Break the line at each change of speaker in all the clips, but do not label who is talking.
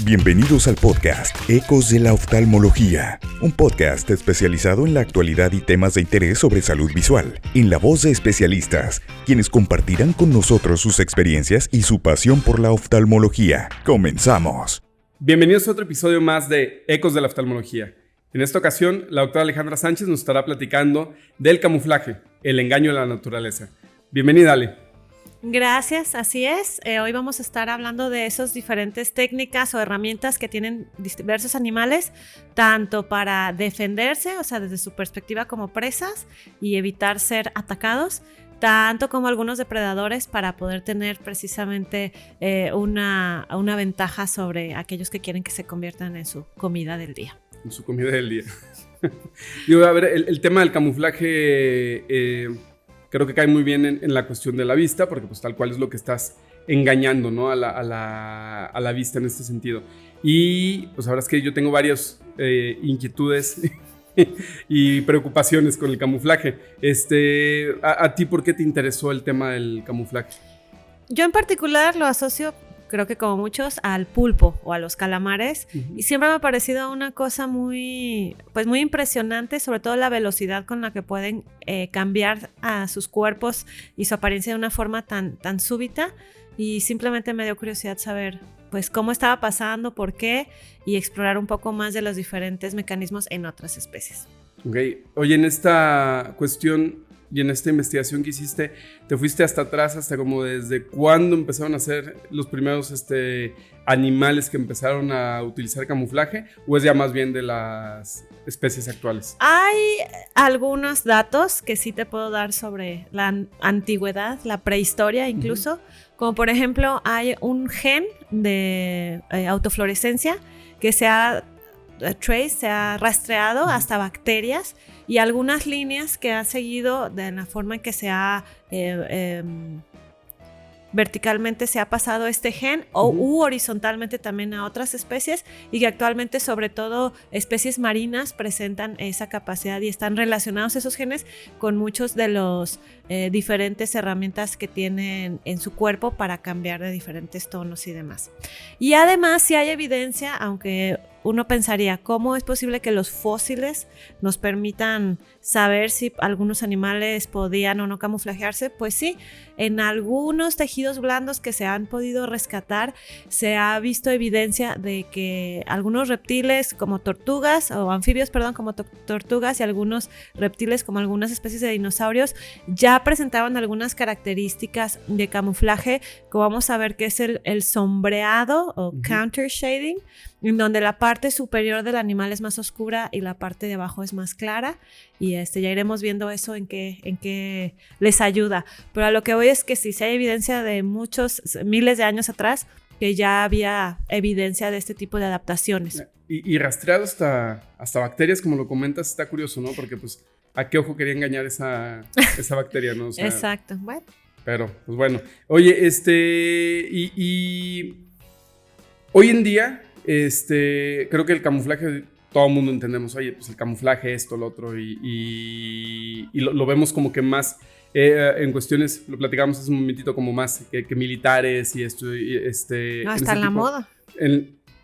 Bienvenidos al podcast Ecos de la Oftalmología, un podcast especializado en la actualidad y temas de interés sobre salud visual, en la voz de especialistas, quienes compartirán con nosotros sus experiencias y su pasión por la oftalmología. ¡Comenzamos!
Bienvenidos a otro episodio más de Ecos de la Oftalmología. En esta ocasión, la doctora Alejandra Sánchez nos estará platicando del camuflaje, el engaño de la naturaleza. Bienvenida, Ale.
Gracias, así es. Hoy vamos a estar hablando de esas diferentes técnicas o herramientas que tienen diversos animales, tanto para defenderse, o sea, desde su perspectiva como presas y evitar ser atacados, tanto como algunos depredadores para poder tener precisamente una ventaja sobre aquellos que quieren que se conviertan en su comida del día.
En su comida del día. Digo, a ver, el tema del camuflaje creo que cae muy bien en la cuestión de la vista, porque pues tal cual es lo que estás engañando, ¿no? a la vista en este sentido. Y pues ahora es que yo tengo varias inquietudes y preocupaciones con el camuflaje. ¿A ti por qué te interesó el tema del camuflaje?
Yo en particular lo asocio, creo que como muchos, al pulpo o a los calamares. Uh-huh. Y siempre me ha parecido una cosa muy impresionante, sobre todo la velocidad con la que pueden cambiar a sus cuerpos y su apariencia de una forma tan súbita. Y simplemente me dio curiosidad saber pues cómo estaba pasando, por qué, y explorar un poco más de los diferentes mecanismos en otras especies.
Ok. Oye, en esta cuestión y en esta investigación que hiciste, ¿te fuiste hasta atrás, hasta como desde cuándo empezaron a ser los primeros animales que empezaron a utilizar camuflaje? ¿O es ya más bien de las especies actuales?
Hay algunos datos que sí te puedo dar sobre la antigüedad, la prehistoria incluso, como por ejemplo hay un gen de autofluorescencia que se ha rastreado hasta bacterias y algunas líneas que ha seguido de la forma en que se ha verticalmente se ha pasado este gen u horizontalmente también a otras especies, y que actualmente sobre todo especies marinas presentan esa capacidad y están relacionados esos genes con muchos de los diferentes herramientas que tienen en su cuerpo para cambiar de diferentes tonos y demás. Y además sí hay evidencia, aunque uno pensaría, ¿cómo es posible que los fósiles nos permitan saber si algunos animales podían o no camuflajearse? Pues sí, en algunos tejidos blandos que se han podido rescatar, se ha visto evidencia de que algunos reptiles como tortugas, o anfibios, perdón, como tortugas, y algunos reptiles como algunas especies de dinosaurios, ya presentaban algunas características de camuflaje, como vamos a ver que es el sombreado o counter shading, en donde la parte superior del animal es más oscura y la parte de abajo es más clara, y ya iremos viendo eso en qué les ayuda. Pero a lo que voy es que sí hay evidencia de muchos, miles de años atrás, que ya había evidencia de este tipo de adaptaciones.
Y rastreado hasta bacterias, como lo comentas, está curioso, ¿no? Porque pues, ¿a qué ojo quería engañar esa bacteria, no? O sea,
exacto, bueno.
Pero, pues bueno. Oye, y hoy en día, creo que el camuflaje, todo el mundo entendemos, oye, pues el camuflaje, esto, lo otro, y lo vemos como que más en cuestiones, lo platicamos hace un momentito, como más que militares y esto.
No, está en la moda.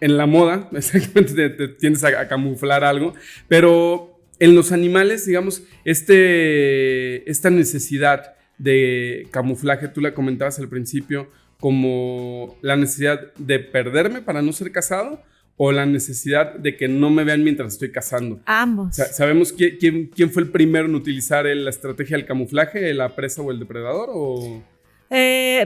En la moda, exactamente, te tiendes a camuflar algo, pero en los animales, digamos, esta necesidad de camuflaje, tú la comentabas al principio, como la necesidad de perderme para no ser cazado, o la necesidad de que no me vean mientras estoy cazando.
Ambos.
¿Sabemos quién fue el primero en utilizar la estrategia del camuflaje, la presa o el depredador? ¿O?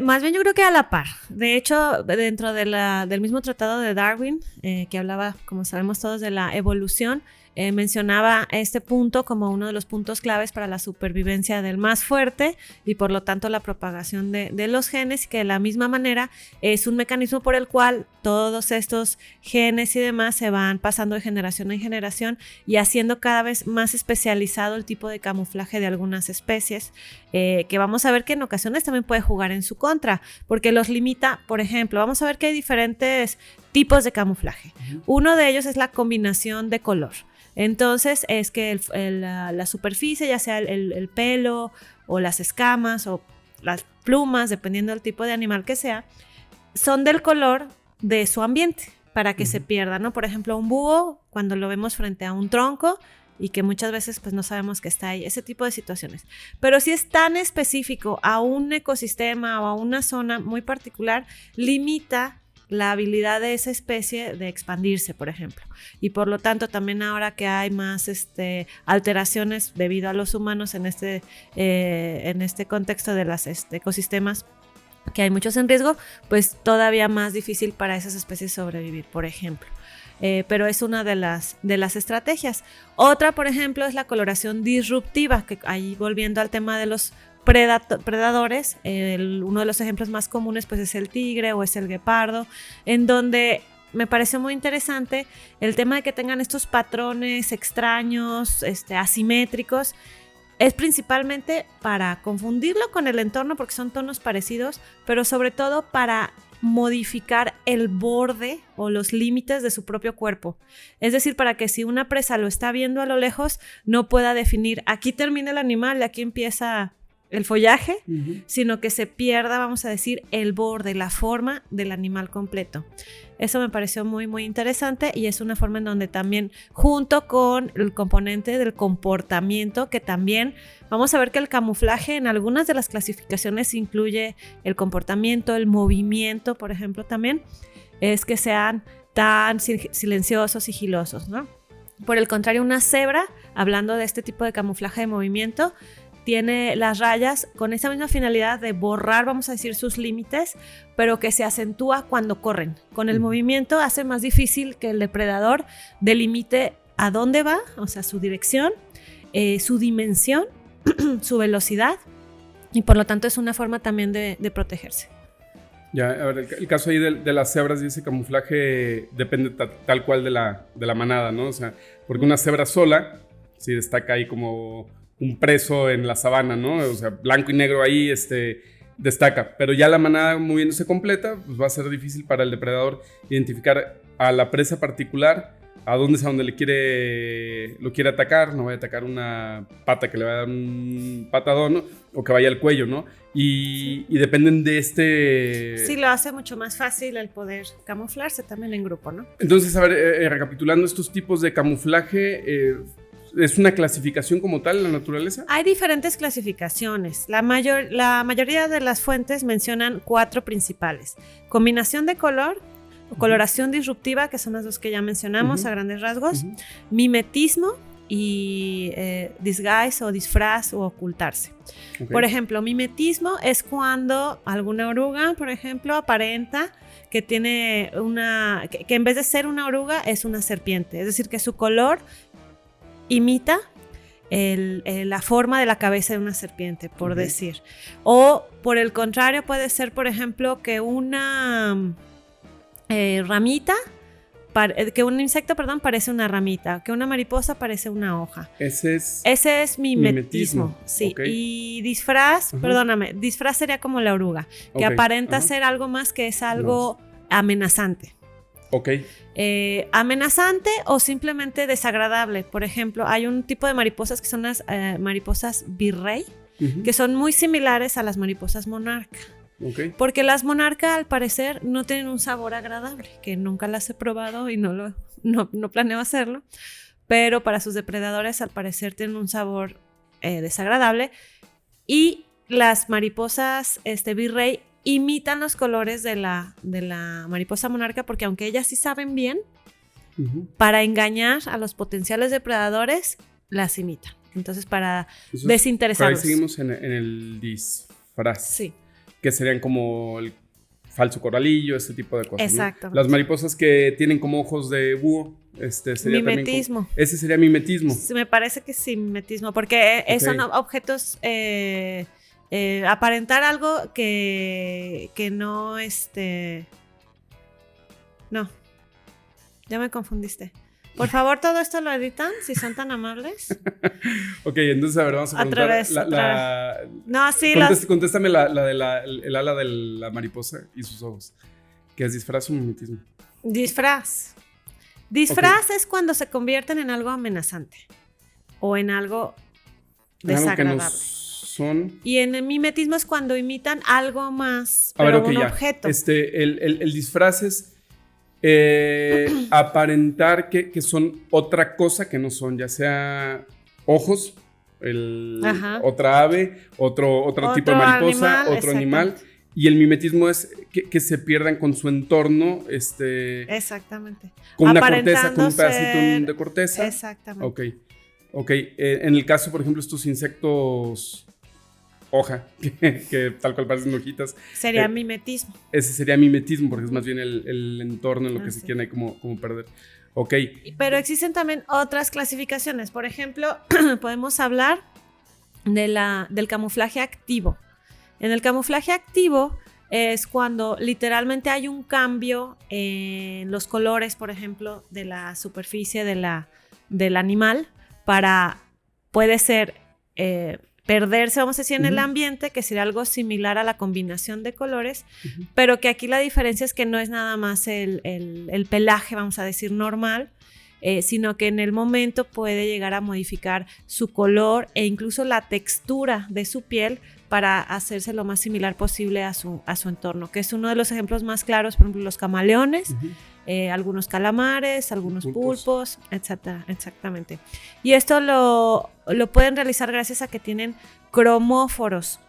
Más bien yo creo que a la par. De hecho, dentro del mismo tratado de Darwin, que hablaba, como sabemos todos, de la evolución, mencionaba este punto como uno de los puntos claves para la supervivencia del más fuerte y por lo tanto la propagación de los genes, que de la misma manera es un mecanismo por el cual todos estos genes y demás se van pasando de generación en generación y haciendo cada vez más especializado el tipo de camuflaje de algunas especies, que vamos a ver que en ocasiones también puede jugar en su contra porque los limita. Por ejemplo, vamos a ver que hay diferentes tipos de camuflaje. Uno de ellos es la combinación de color. Entonces es que la superficie, ya sea el pelo o las escamas o las plumas, dependiendo del tipo de animal que sea, son del color de su ambiente. para que se pierda, ¿no? Por ejemplo, un búho, cuando lo vemos frente a un tronco y que muchas veces pues no sabemos que está ahí, ese tipo de situaciones. Pero si es tan específico a un ecosistema o a una zona muy particular, limita la habilidad de esa especie de expandirse, por ejemplo. Y por lo tanto, también ahora que hay más alteraciones debido a los humanos en este contexto de los ecosistemas, que hay muchos en riesgo, pues todavía más difícil para esas especies sobrevivir, por ejemplo. Pero es una de las estrategias. Otra, por ejemplo, es la coloración disruptiva, que ahí volviendo al tema de los predadores, uno de los ejemplos más comunes pues es el tigre o es el guepardo, en donde me pareció muy interesante el tema de que tengan estos patrones extraños, asimétricos. Es principalmente para confundirlo con el entorno porque son tonos parecidos, pero sobre todo para modificar el borde o los límites de su propio cuerpo. Es decir, para que si una presa lo está viendo a lo lejos, no pueda definir aquí termina el animal y aquí empieza el follaje, sino que se pierda, vamos a decir, el borde, la forma del animal completo. Eso me pareció muy, muy interesante y es una forma en donde también, junto con el componente del comportamiento, que también vamos a ver que el camuflaje en algunas de las clasificaciones incluye el comportamiento, el movimiento, por ejemplo, también, es que sean tan silenciosos, sigilosos, ¿no? Por el contrario, una cebra, hablando de este tipo de camuflaje de movimiento, tiene las rayas con esa misma finalidad de borrar, vamos a decir, sus límites, pero que se acentúa cuando corren. Con el movimiento hace más difícil que el depredador delimite a dónde va, o sea, su dirección, su dimensión, su velocidad, y por lo tanto es una forma también de protegerse.
Ya, a ver, el caso ahí de las cebras y ese camuflaje depende tal cual de la manada, ¿no? O sea, porque una cebra sola sí destaca ahí como un preso en la sabana, ¿no? O sea, blanco y negro ahí destaca. Pero ya la manada moviéndose completa, pues va a ser difícil para el depredador identificar a la presa particular, a dónde es a donde lo quiere atacar. No vaya a atacar una pata que le va a dar un patadón, ¿no? O que vaya al cuello, ¿no? Y dependen de
Sí, lo hace mucho más fácil el poder camuflarse también en grupo, ¿no?
Entonces, a ver, recapitulando estos tipos de camuflaje, ¿es una clasificación como tal en la naturaleza?
Hay diferentes clasificaciones. La mayoría de las fuentes mencionan 4 principales. Combinación de color, coloración disruptiva, que son las dos que ya mencionamos a grandes rasgos, mimetismo y disguise o disfraz o ocultarse. Okay. Por ejemplo, mimetismo es cuando alguna oruga, por ejemplo, aparenta que tiene que en vez de ser una oruga es una serpiente. Es decir, que su color imita la forma de la cabeza de una serpiente, por decir. O por el contrario, puede ser, por ejemplo, que una que un insecto, parece una ramita, que una mariposa parece una hoja. Ese es mimetismo. Sí. Okay. Y disfraz, disfraz sería como la oruga, que aparenta ser algo más, que es algo amenazante.
Ok.
Amenazante o simplemente desagradable. Por ejemplo, hay un tipo de mariposas que son las mariposas virrey, que son muy similares a las mariposas monarca. Okay. Porque las monarca, al parecer, no tienen un sabor agradable, que nunca las he probado y no planeo hacerlo, pero para sus depredadores, al parecer, tienen un sabor desagradable. Y las mariposas virrey imitan los colores de la mariposa monarca, porque aunque ellas sí saben bien, para engañar a los potenciales depredadores, las imitan. Entonces, para desinteresarlos.
Ahí seguimos en el disfraz.
Sí.
Que serían como el falso coralillo, este tipo de cosas.
Exacto.
¿No? Las mariposas que tienen como ojos de búho, sería
mimetismo.
Ese sería mimetismo.
Sí, me parece que sí, mimetismo, porque son objetos, aparentar algo que no, no, ya me confundiste. Por favor, todo esto lo editan, si son tan amables.
Ok, entonces, a ver, vamos a preguntar.
No, sí.
Contéstame el ala de la mariposa y sus ojos. ¿Qué es disfraz o mimetismo?
Disfraz. Disfraz es cuando se convierten en algo amenazante o en algo desagradable.
Algo que no son.
Y en el mimetismo es cuando imitan algo más, pero un objeto.
El disfraz es Aparentar que son otra cosa que no son, ya sea ojos, otra ave, otro tipo de mariposa, otro animal. Y el mimetismo es que se pierdan con su entorno,
exactamente.
Con una corteza, con un pedacito de corteza.
Exactamente.
Ok. En el caso, por ejemplo, estos insectos hoja, que tal cual parecen hojitas.
Sería mimetismo.
Ese sería mimetismo, porque es más bien el entorno en lo que se quiere como perder. Ok.
Pero existen también otras clasificaciones. Por ejemplo, podemos hablar del camuflaje activo. En el camuflaje activo es cuando literalmente hay un cambio en los colores, por ejemplo, de la superficie del animal puede ser perderse, vamos a decir, en el ambiente, que sería algo similar a la combinación de colores, pero que aquí la diferencia es que no es nada más el pelaje, vamos a decir, normal, sino que en el momento puede llegar a modificar su color e incluso la textura de su piel para hacerse lo más similar posible a su entorno, que es uno de los ejemplos más claros, por ejemplo, los camaleones, algunos calamares, algunos pulpos, etcétera, exactamente. Y esto lo pueden realizar gracias a que tienen cromóforos.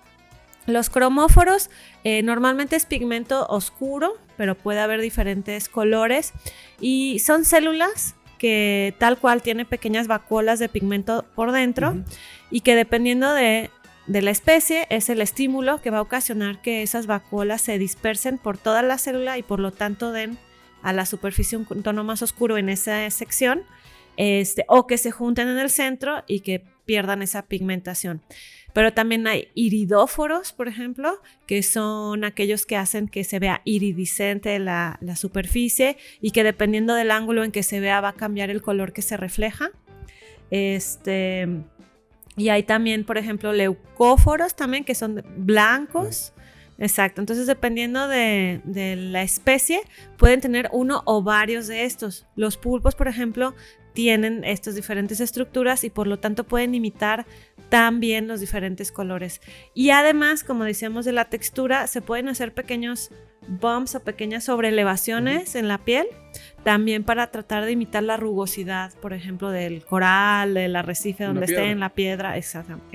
Los cromóforos normalmente es pigmento oscuro, pero puede haber diferentes colores y son células que tal cual tienen pequeñas vacuolas de pigmento por dentro y que dependiendo de la especie es el estímulo que va a ocasionar que esas vacuolas se dispersen por toda la célula y por lo tanto den a la superficie un tono más oscuro en esa sección, o que se junten en el centro y que pierdan esa pigmentación. Pero también hay iridóforos, por ejemplo, que son aquellos que hacen que se vea iridiscente la superficie y que dependiendo del ángulo en que se vea va a cambiar el color que se refleja. Y hay también, por ejemplo, leucóforos también, que son blancos. Exacto, entonces dependiendo de la especie, pueden tener uno o varios de estos. Los pulpos, por ejemplo, tienen estas diferentes estructuras y por lo tanto pueden imitar también los diferentes colores. Y además, como decíamos de la textura, se pueden hacer pequeños bumps o pequeñas sobreelevaciones en la piel, también para tratar de imitar la rugosidad, por ejemplo, del coral, del arrecife donde esté en la piedra. Exactamente.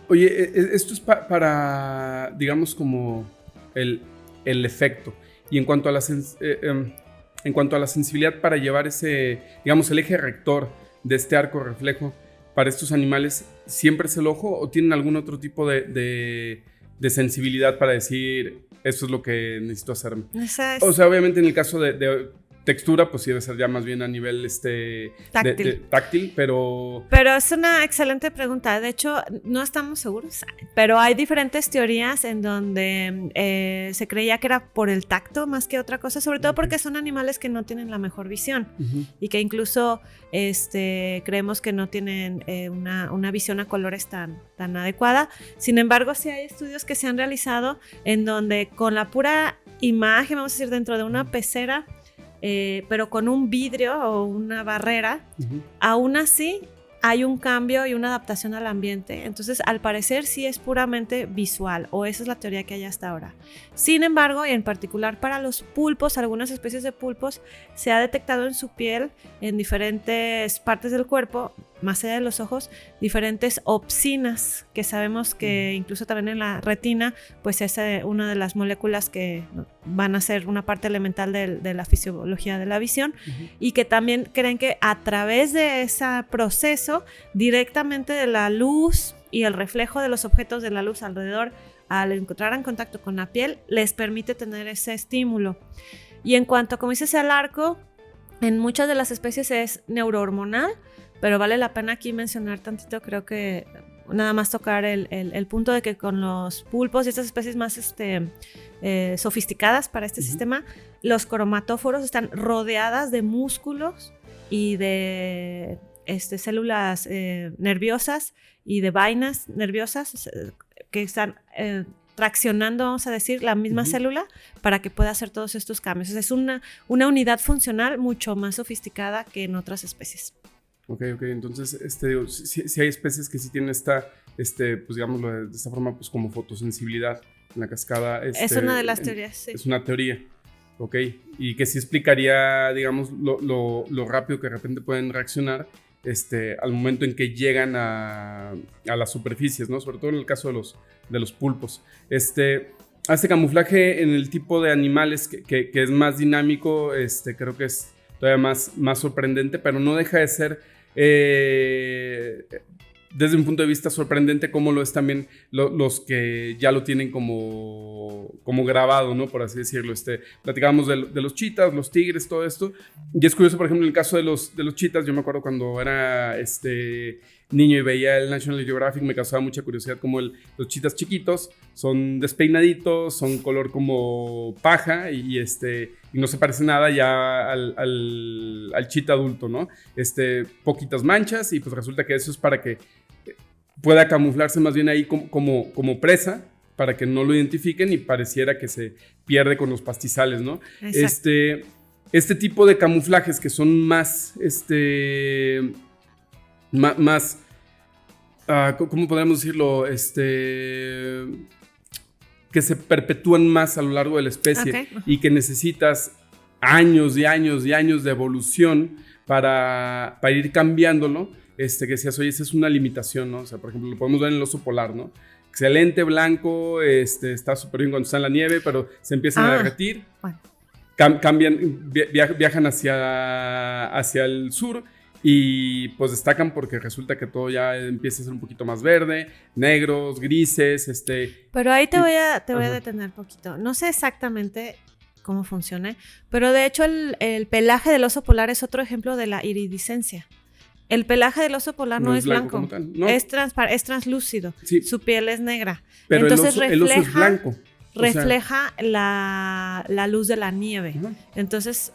Oye, esto es para, digamos, como el efecto. Y en cuanto a la sensibilidad para llevar ese, digamos, el eje rector de este arco reflejo para estos animales, ¿siempre es el ojo o tienen algún otro tipo de sensibilidad para decir, esto es lo que necesito hacerme? O sea, obviamente en el caso de textura, pues sí debe ser ya más bien a nivel táctil, pero
es una excelente pregunta. De hecho, no estamos seguros, pero hay diferentes teorías en donde se creía que era por el tacto más que otra cosa, sobre todo porque son animales que no tienen la mejor visión y que incluso creemos que no tienen una visión a colores tan adecuada. Sin embargo, sí hay estudios que se han realizado en donde con la pura imagen, vamos a decir, dentro de una pecera, pero con un vidrio o una barrera, aún así hay un cambio y una adaptación al ambiente. Entonces, al parecer sí es puramente visual, o esa es la teoría que hay hasta ahora. Sin embargo, y en particular para los pulpos, algunas especies de pulpos, se ha detectado en su piel, en diferentes partes del cuerpo, más allá de los ojos, diferentes opsinas, que sabemos que incluso también en la retina, pues es una de las moléculas que van a ser una parte elemental de la fisiología de la visión, y que también creen que a través de ese proceso, directamente de la luz y el reflejo de los objetos de la luz alrededor, al entrar en contacto con la piel, les permite tener ese estímulo. Y en cuanto, como dices, al arco, en muchas de las especies es neurohormonal, pero vale la pena aquí mencionar tantito, creo que nada más tocar el punto de que con los pulpos y estas especies más sofisticadas para este sistema, los cromatóforos están rodeadas de músculos y de células nerviosas y de vainas nerviosas que están traccionando, vamos a decir, la misma célula para que pueda hacer todos estos cambios. Es una unidad funcional mucho más sofisticada que en otras especies.
Ok, entonces si hay especies que sí tienen esta, pues digámoslo de esta forma, pues como fotosensibilidad en la cascada.
Es una de las teorías, sí.
Es una teoría. Ok, y que sí explicaría, digamos, lo rápido que de repente pueden reaccionar al momento en que llegan a las superficies, ¿no? Sobre todo en el caso de los pulpos. Hace camuflaje en el tipo de animales que es más dinámico, creo que es todavía más sorprendente, pero no deja de ser, desde un punto de vista sorprendente, como lo es también los que ya lo tienen como grabado, ¿no? Por así decirlo. Platicábamos de los chitas, los tigres, todo esto. Y es curioso, por ejemplo, en el caso de los chitas, yo me acuerdo cuando era niño y veía el National Geographic, me causaba mucha curiosidad como los chitas chiquitos son despeinaditos, son color como paja y no se parece nada ya al chita adulto, ¿no? Poquitas manchas y pues resulta que eso es para que pueda camuflarse más bien ahí como presa, para que no lo identifiquen y pareciera que se pierde con los pastizales, ¿no? Este tipo de camuflajes que son más, ¿cómo podemos decirlo? Que se perpetúan más a lo largo de la especie, okay, y que necesitas años y años y años de evolución para ir cambiándolo. Que decías, oye, esa es una limitación, ¿no? O sea, por ejemplo, lo podemos ver en el oso polar, ¿no? Excelente, blanco, está súper bien cuando está en la nieve, pero se empiezan a derretir, bueno. Cambian, viajan hacia el sur y pues destacan porque resulta que todo ya empieza a ser un poquito más verde, negros, grises,
Pero ahí te voy a detener un poquito. No sé exactamente cómo funciona, pero de hecho el pelaje del oso polar es otro ejemplo de la iridiscencia. El pelaje del oso polar no es blanco, como tal. No. Es translúcido, sí. Su piel es negra.
Pero entonces el oso es blanco.
Refleja la luz de la nieve. Uh-huh. Entonces,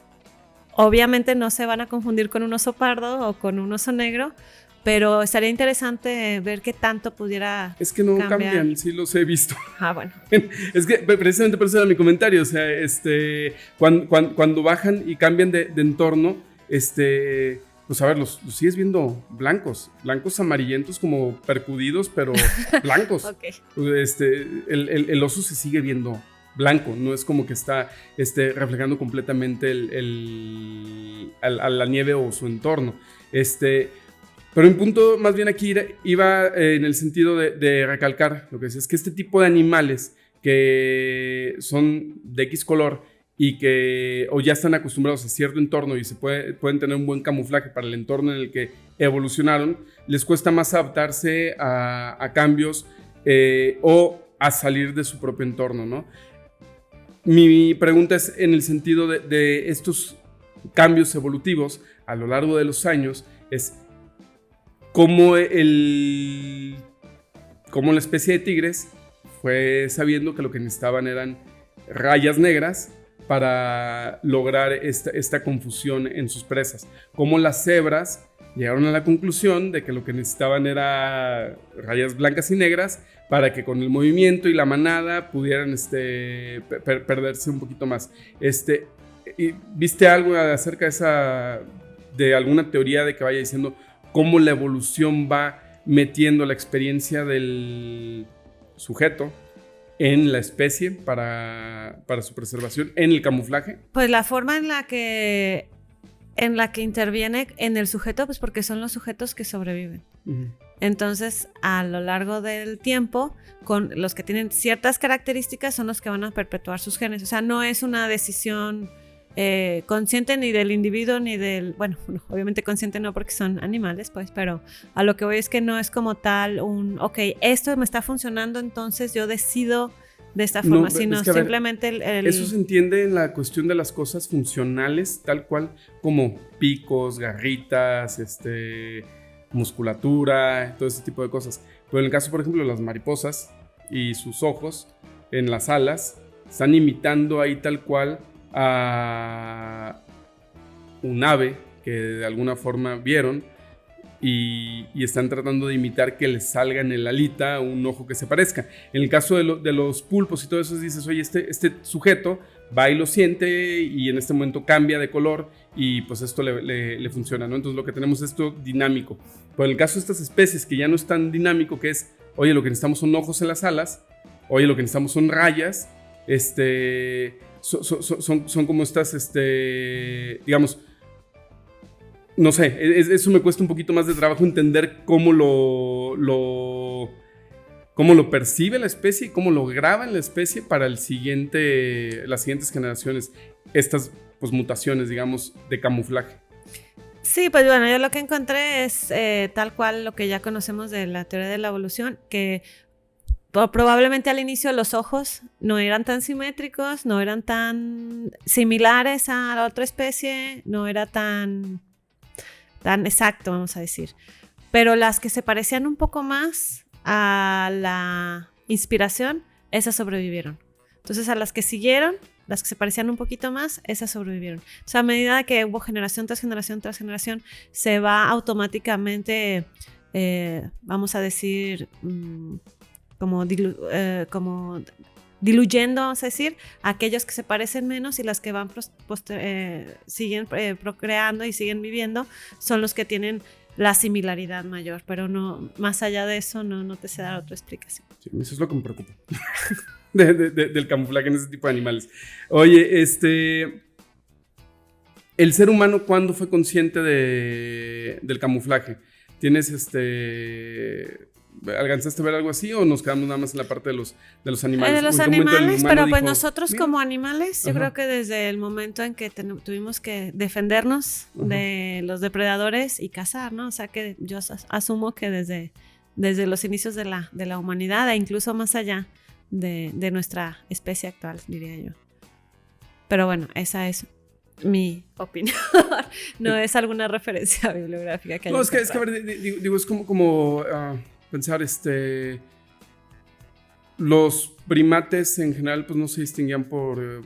obviamente no se van a confundir con un oso pardo o con un oso negro, pero estaría interesante ver qué tanto pudiera
Es que no cambian, sí los he visto.
Bueno.
Es que precisamente por eso era mi comentario, o sea, cuando bajan y cambian de entorno, pues a ver, los sigues viendo blancos amarillentos como percudidos, pero blancos. Okay. El oso se sigue viendo blanco, no es como que está reflejando completamente a la nieve o su entorno. Pero un punto más bien aquí iba en el sentido de recalcar lo que es que este tipo de animales que son de X color y que o ya están acostumbrados a cierto entorno y pueden tener un buen camuflaje para el entorno en el que evolucionaron, les cuesta más adaptarse a cambios o a salir de su propio entorno, ¿no? Mi pregunta es en el sentido de estos cambios evolutivos a lo largo de los años, es cómo la especie de tigres fue sabiendo que lo que necesitaban eran rayas negras para lograr esta confusión en sus presas. Cómo las cebras llegaron a la conclusión de que lo que necesitaban era rayas blancas y negras para que con el movimiento y la manada pudieran perderse un poquito más. ¿Viste algo acerca de alguna teoría de que vaya diciendo cómo la evolución va metiendo la experiencia del sujeto en la especie para su preservación, en el camuflaje?
Pues la forma en la que interviene en el sujeto, pues porque son los sujetos que sobreviven. Uh-huh. Entonces, a lo largo del tiempo, con los que tienen ciertas características son los que van a perpetuar sus genes. O sea, no es una decisión consciente ni del individuo ni del... Bueno, obviamente consciente no porque son animales, pues, pero a lo que voy es que no es como tal ok, esto me está funcionando, entonces yo decido de esta forma, sino es que, simplemente
eso se entiende en la cuestión de las cosas funcionales, tal cual como picos, garritas, musculatura, todo ese tipo de cosas. Pero en el caso, por ejemplo, de las mariposas y sus ojos en las alas, están imitando ahí tal cual a un ave que de alguna forma vieron y están tratando de imitar que les salga en el alita un ojo que se parezca. En el caso de los pulpos y todo eso, dices, oye, este sujeto va y lo siente y en este momento cambia de color y pues esto le funciona, ¿no? Entonces lo que tenemos es esto dinámico. Pero en el caso de estas especies que ya no es tan dinámico, que es, oye, lo que necesitamos son ojos en las alas, oye, lo que necesitamos son rayas, son como estas, digamos, no sé, eso me cuesta un poquito más de trabajo entender cómo lo percibe la especie y cómo lo graba en la especie para las siguientes generaciones, estas pues, mutaciones, digamos, de camuflaje.
Sí, pues bueno, yo lo que encontré es tal cual lo que ya conocemos de la teoría de la evolución, que probablemente al inicio los ojos no eran tan simétricos, no eran tan similares a la otra especie, no era tan exacto, vamos a decir. Pero las que se parecían un poco más a la inspiración, esas sobrevivieron. Entonces a las que siguieron, las que se parecían un poquito más, esas sobrevivieron. O sea, a medida que hubo generación tras generación tras generación, se va automáticamente, vamos a decir, como diluyendo, vamos a decir, aquellos que se parecen menos, y las que van siguen procreando y siguen viviendo son los que tienen la similaridad mayor, pero no, más allá de eso no te sé dar otra explicación.
Sí, eso es lo que me preocupa del camuflaje en ese tipo de animales. Oye, ¿el ser humano cuándo fue consciente del camuflaje? ¿Tienes ¿alcanzaste a ver algo así o nos quedamos nada más en la parte de los animales?
De los animales, pero pues nosotros como animales, yo creo que desde el momento en que tuvimos que defendernos de los depredadores y cazar, ¿no? O sea que yo asumo que desde los inicios de la humanidad e incluso más allá de nuestra especie actual, diría yo. Pero bueno, esa es mi opinión. No es alguna referencia bibliográfica que haya.
No, es que a ver, digo, es como pensar, los primates en general pues no se distinguían por,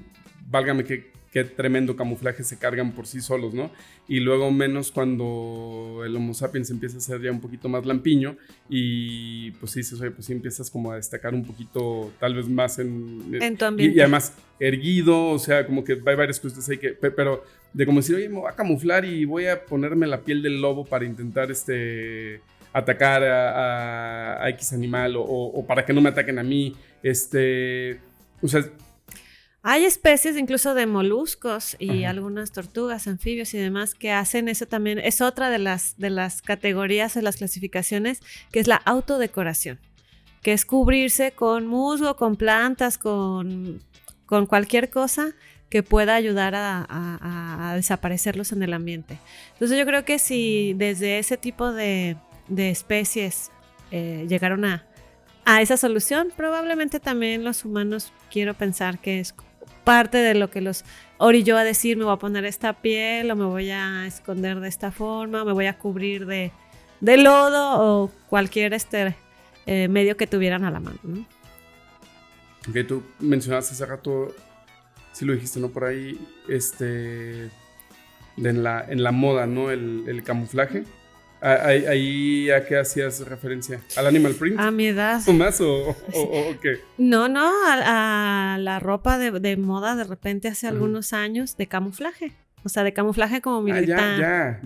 válgame qué tremendo camuflaje se cargan por sí solos, ¿no? Y luego menos cuando el Homo sapiens empieza a ser ya un poquito más lampiño y pues sí dices, oye, pues sí empiezas como a destacar un poquito tal vez más en
tu ambiente.
Y además erguido, o sea, como que hay varias cosas ahí pero de como decir, oye, me voy a camuflar y voy a ponerme la piel del lobo para intentar atacar a X animal o para que no me ataquen a mí, o sea...
Hay especies incluso de moluscos y algunas tortugas, anfibios y demás que hacen eso también. Es otra de las categorías, de las clasificaciones, que es la autodecoración, que es cubrirse con musgo, con plantas, con cualquier cosa que pueda ayudar a desaparecerlos en el ambiente. Entonces yo creo que si desde ese tipo de especies llegaron a esa solución, probablemente también los humanos, quiero pensar que es parte de lo que los orilló a decir, me voy a poner esta piel o me voy a esconder de esta forma, me voy a cubrir de lodo o cualquier medio que tuvieran a la mano, ¿no?
Ok, tú mencionaste hace rato, sí lo dijiste, ¿no? Por ahí, en la moda, ¿no? El camuflaje. ¿Ahí a qué hacías referencia? ¿Al animal print?
A mi edad.
¿O más o qué?
No, a la ropa de moda de repente hace algunos años de camuflaje. O sea, de camuflaje como militar.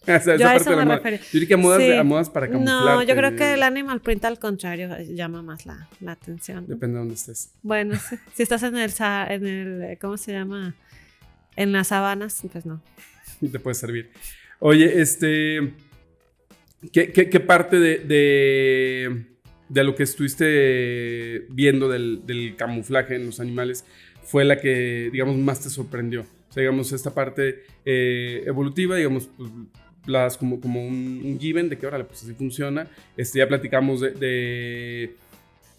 O sea,
yo a eso me refería.
Yo diría que a modas para camuflar.
No, yo creo que el animal print al contrario llama más la atención, ¿no?
Depende de dónde estés.
Bueno, sí. Si estás en el ¿cómo se llama? En las sabanas, pues no.
Te puede servir. Oye, ¿qué parte de lo que estuviste viendo del camuflaje en los animales fue la que, digamos, más te sorprendió? O sea, digamos, esta parte evolutiva, digamos, pues, como un given de que, órale, pues así funciona. Ya platicamos de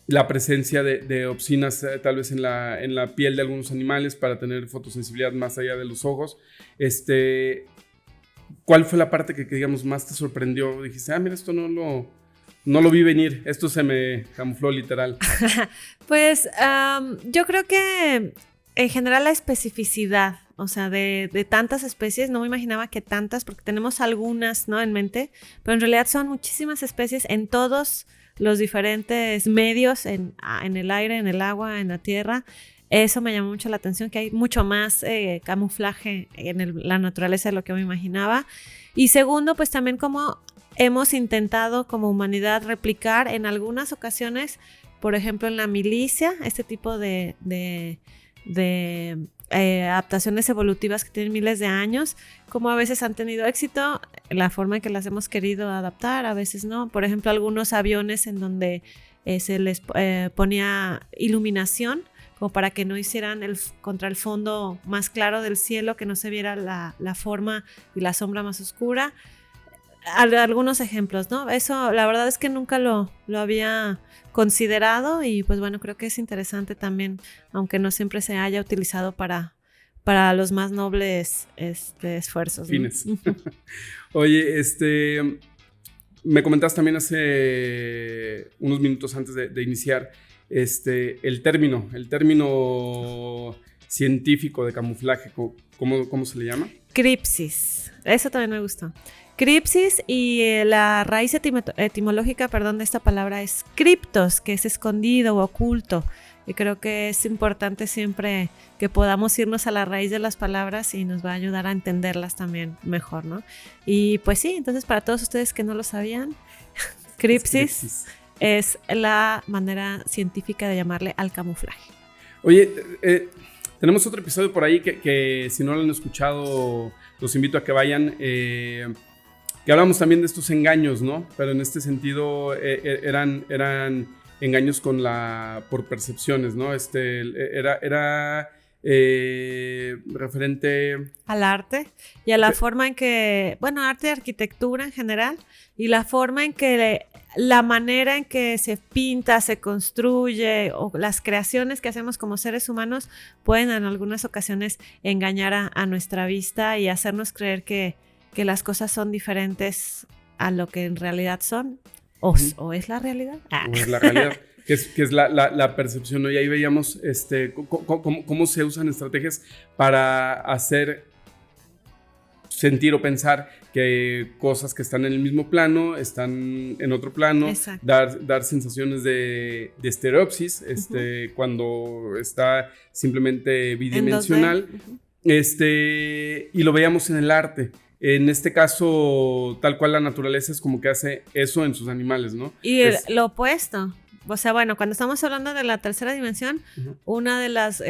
la presencia de opsinas tal vez en la piel de algunos animales para tener fotosensibilidad más allá de los ojos. ¿Cuál fue la parte que digamos más te sorprendió? Dijiste, mira, esto no lo vi venir, esto se me camufló literal.
Pues yo creo que en general la especificidad, o sea, de tantas especies, no me imaginaba que tantas, porque tenemos algunas, ¿no?, en mente, pero en realidad son muchísimas especies en todos los diferentes medios, en el aire, en el agua, en la tierra. Eso me llamó mucho la atención, que hay mucho más camuflaje en la naturaleza de lo que me imaginaba. Y segundo, pues también como hemos intentado como humanidad replicar en algunas ocasiones, por ejemplo en la milicia, este tipo de adaptaciones evolutivas que tienen miles de años, como a veces han tenido éxito, la forma en que las hemos querido adaptar, a veces no. Por ejemplo, algunos aviones en donde se les ponía iluminación, como para que no hicieran contra el fondo más claro del cielo, que no se viera la forma y la sombra más oscura. Algunos ejemplos, ¿no? Eso la verdad es que nunca lo había considerado y pues bueno, creo que es interesante también, aunque no siempre se haya utilizado para los más nobles esfuerzos, ¿no?
Fines. Oye, me comentabas también hace unos minutos antes de iniciar el término científico de camuflaje, ¿cómo se le llama?
Cripsis, eso también me gustó. Cripsis, y la raíz etimológica, de esta palabra es criptos, que es escondido o oculto. Y creo que es importante siempre que podamos irnos a la raíz de las palabras y nos va a ayudar a entenderlas también mejor, ¿no? Y pues sí, entonces para todos ustedes que no lo sabían, cripsis es la manera científica de llamarle al camuflaje.
Oye, tenemos otro episodio por ahí que si no lo han escuchado, los invito a que vayan, que hablamos también de estos engaños, ¿no? Pero en este sentido eran engaños por percepciones, ¿no? Era referente
al arte y a la forma en que, arte y arquitectura en general, y la forma en que la manera en que se pinta, se construye, o las creaciones que hacemos como seres humanos pueden en algunas ocasiones engañar a nuestra vista y hacernos creer que las cosas son diferentes a lo que en realidad son, o es la realidad.
O es la realidad, que es la percepción, ¿no? Y ahí veíamos cómo se usan estrategias para hacer sentir o pensar que cosas que están en el mismo plano están en otro plano.
Exacto.
Dar sensaciones de estereopsis, cuando está simplemente bidimensional. Y lo veíamos en el arte. En este caso, tal cual la naturaleza es como que hace eso en sus animales, ¿no?
Y lo opuesto. O sea, cuando estamos hablando de la tercera dimensión, una de las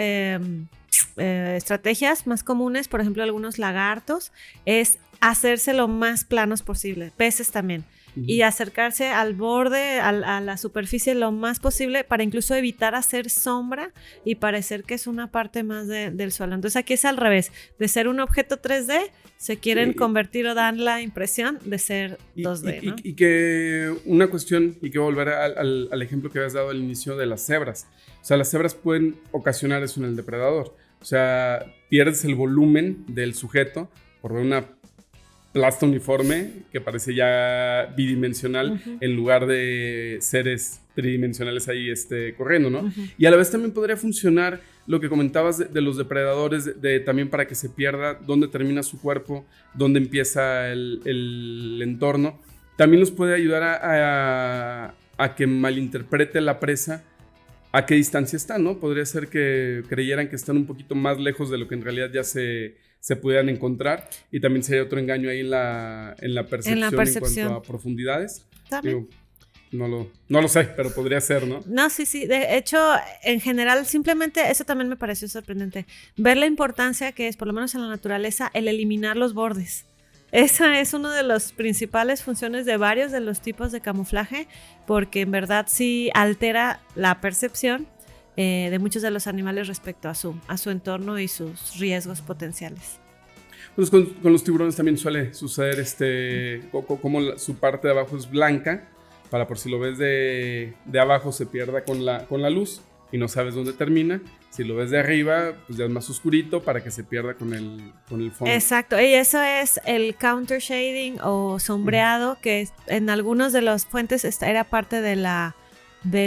estrategias más comunes, por ejemplo, algunos lagartos, es hacerse lo más planos posible. Peces también. Y acercarse al borde, a la superficie lo más posible, para incluso evitar hacer sombra y parecer que es una parte más del suelo. Entonces aquí es al revés, de ser un objeto 3D, se quieren convertir o dan la impresión de ser 2D, ¿no?
Y que una cuestión, y que volver al ejemplo que habías dado al inicio de las cebras. O sea, las cebras pueden ocasionar eso en el depredador. O sea, pierdes el volumen del sujeto por ver una plasta uniforme que parece ya bidimensional en lugar de seres tridimensionales ahí corriendo, ¿no? Y a la vez también podría funcionar lo que comentabas de los depredadores, también para que se pierda dónde termina su cuerpo, dónde empieza el entorno. También nos puede ayudar a que malinterprete la presa a qué distancia está, ¿no? Podría ser que creyeran que están un poquito más lejos de lo que en realidad ya se pudieran encontrar, y también sería otro engaño ahí en la percepción en cuanto a profundidades.
También.
Digo, no lo sé, pero podría ser, ¿no?
No, sí. De hecho, en general, simplemente eso también me pareció sorprendente. Ver la importancia que es, por lo menos en la naturaleza, el eliminar los bordes. Esa es una de las principales funciones de varios de los tipos de camuflaje, porque en verdad sí altera la percepción de muchos de los animales respecto a su entorno y sus riesgos potenciales.
Pues con los tiburones también suele suceder como su parte de abajo es blanca, para por si lo ves de abajo se pierda con la luz y no sabes dónde termina. Si lo ves de arriba, pues ya es más oscurito para que se pierda con el fondo.
Exacto, y eso es el counter shading o sombreado, que en algunas de las fuentes era parte de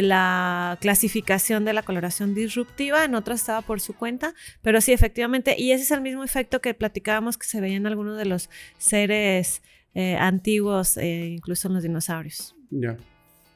la clasificación de la coloración disruptiva, en otras estaba por su cuenta, pero sí, efectivamente, y ese es el mismo efecto que platicábamos que se veía en algunos de los seres antiguos, incluso en los dinosaurios.
Ya.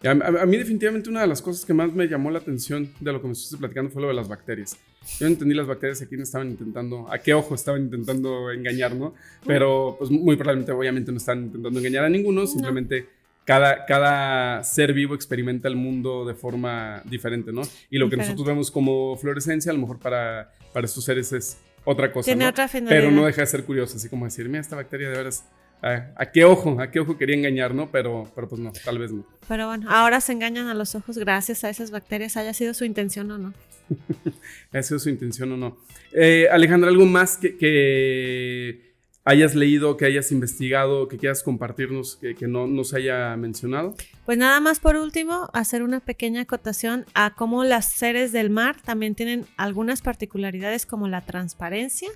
A mí definitivamente una de las cosas que más me llamó la atención de lo que me estuviste platicando fue lo de las bacterias. Yo no entendí las bacterias a quién estaban intentando, a qué ojo estaban intentando engañar, ¿no? Pero pues muy probablemente, obviamente no están intentando engañar a ninguno, simplemente cada ser vivo experimenta el mundo de forma diferente, ¿no? Y lo que nosotros vemos como fluorescencia, a lo mejor para para estos seres es otra cosa.
Tiene
¿no?
otra finalidad.
Pero no deja de ser curioso, así como decir, mira, esta bacteria de veras, ¿a qué ojo quería engañar, no? Pero pues no, tal vez no.
Pero bueno, ahora se engañan a los ojos gracias a esas bacterias, haya sido su intención o no.
¿Ha sido su intención o no? Alejandra, ¿algo más que hayas leído, que hayas investigado, que quieras compartirnos, que no nos haya mencionado?
Pues nada más por último, hacer una pequeña acotación a cómo los seres del mar también tienen algunas particularidades como la transparencia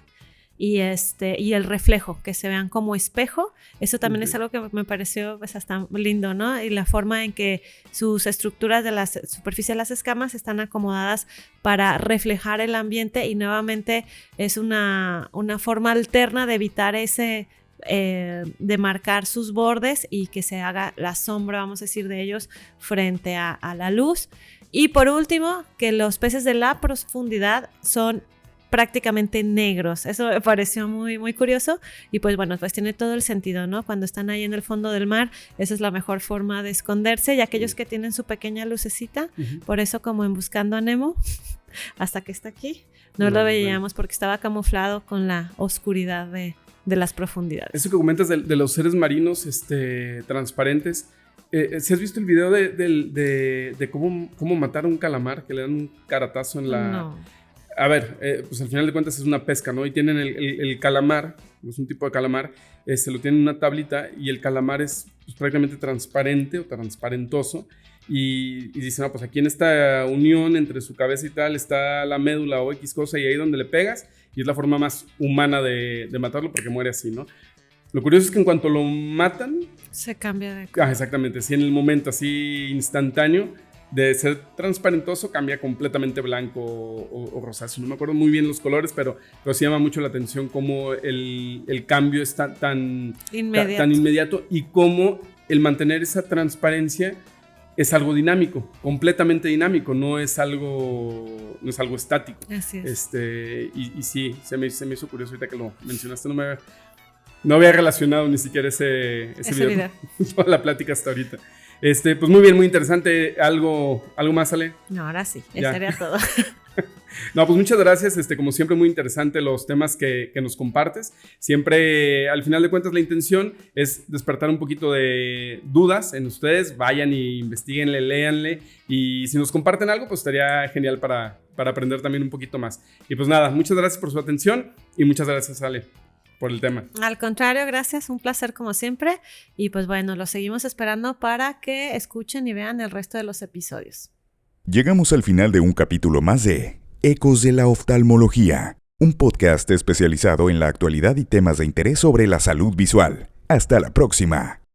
y el reflejo, que se vean como espejo. Eso también es algo que me pareció pues hasta lindo, ¿no? Y la forma en que sus estructuras de la superficie de las escamas están acomodadas para reflejar el ambiente, y nuevamente es una forma alterna de evitar ese de marcar sus bordes y que se haga la sombra, vamos a decir, de ellos frente a la luz. Y por último, que los peces de la profundidad son prácticamente negros. Eso me pareció muy, muy curioso, y pues bueno, pues tiene todo el sentido, ¿no? Cuando están ahí en el fondo del mar, esa es la mejor forma de esconderse, y aquellos que tienen su pequeña lucecita, por eso como en Buscando a Nemo, hasta que está aquí, no lo veíamos porque estaba camuflado con la oscuridad de las profundidades.
Eso que comentas de los seres marinos transparentes, ¿si has visto el video de cómo matar a un calamar, que le dan un caratazo en la...
No.
A ver, pues al final de cuentas es una pesca, ¿no? Y tienen el calamar, es un tipo de calamar, lo tienen en una tablita, y el calamar es pues, prácticamente transparente o transparentoso, y dicen, no, pues aquí en esta unión entre su cabeza y tal está la médula o X cosa, y ahí donde le pegas, y es la forma más humana de matarlo porque muere así, ¿no? Lo curioso es que en cuanto lo matan...
Se cambia de color.
Exactamente, así en el momento, así instantáneo, de ser transparentoso cambia completamente blanco o rosáceo. No me acuerdo muy bien los colores, pero sí llama mucho la atención cómo el cambio es tan inmediato, y cómo el mantener esa transparencia es algo dinámico, completamente dinámico, no es algo estático.
Así es.
Y sí, se me hizo curioso ahorita que lo mencionaste, no había relacionado ni siquiera ese video. Toda la plática hasta ahorita. Pues muy bien, muy interesante. ¿Algo más, Ale?
No, ahora sí, eso sería todo.
No, pues muchas gracias. Como siempre, muy interesante los temas que nos compartes. Siempre, al final de cuentas, la intención es despertar un poquito de dudas en ustedes. Vayan y investiguenle, léanle. Y si nos comparten algo, pues estaría genial para aprender también un poquito más. Y pues nada, muchas gracias por su atención y muchas gracias, Ale, por el tema.
Al contrario, gracias, un placer como siempre, y pues bueno, los seguimos esperando para que escuchen y vean el resto de los episodios.
Llegamos al final de un capítulo más de Ecos de la Oftalmología, un podcast especializado en la actualidad y temas de interés sobre la salud visual. Hasta la próxima.